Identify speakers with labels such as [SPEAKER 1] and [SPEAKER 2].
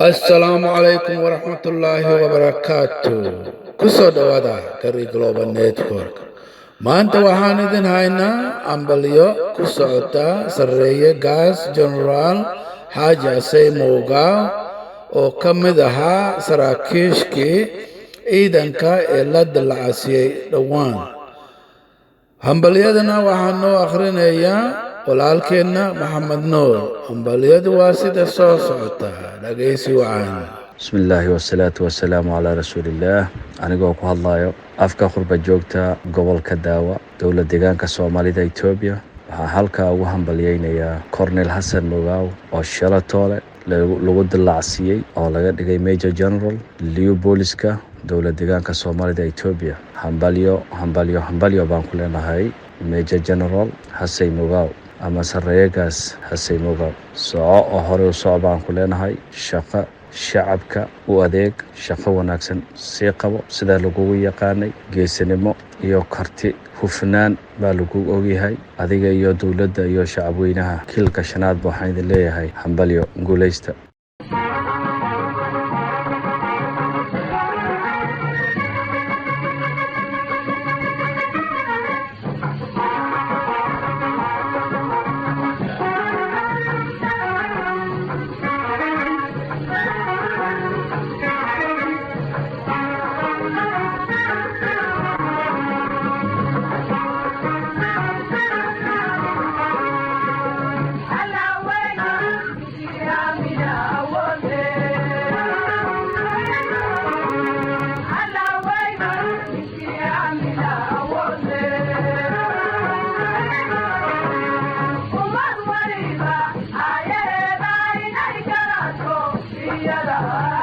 [SPEAKER 1] السلام عليكم ورحمة الله وبركاته. كسر دوada dari Global Network. Maanta waxaan idin haynaa ambalyo ku socota sarreeye gaas Generaal Xaaji Asey Moogaa oo ka mid ahaa saraakiishkii ciidanka ee la dallacsiiyey dhowaan. Hambalyadana waxaan noo akhrinayaa walaalkeenna Maxamed Nuur. Hambalyadu waa sida soo socota. Dhageysi wacan.
[SPEAKER 2] بسم الله والصلاة والسلام على رسول الله. أنا ku hadlayo afka qurba joogta gobolka Daawa dowlad deegaanka Soomaalida Itoobiya. Waxaa halkaa ugu hambalyeynayaa Cornel Hassan Moogaa oo shalatoole lagu dallacsiiyey oo laga dhigay Major General Liu Booliska dowlad deegaanka Soomaalida Itoobiya. Hambalyo baan ku leenahay Major General Hassan Moogaa ama sarreeyegaas Hassan Moogaa. Soo oo hore u soo baan ku leenahay shaqo shacabka u adeeg shaqo wanaagsan sii qabo sida lagu yaqaanay geesinimo iyo karti hufnaan baa lagu ogyahay adiga iyo dawladda iyo shacabweynaha kilka shanaad waxaan idin leeyahay hambalyo guuleysta.
[SPEAKER 3] Yeah.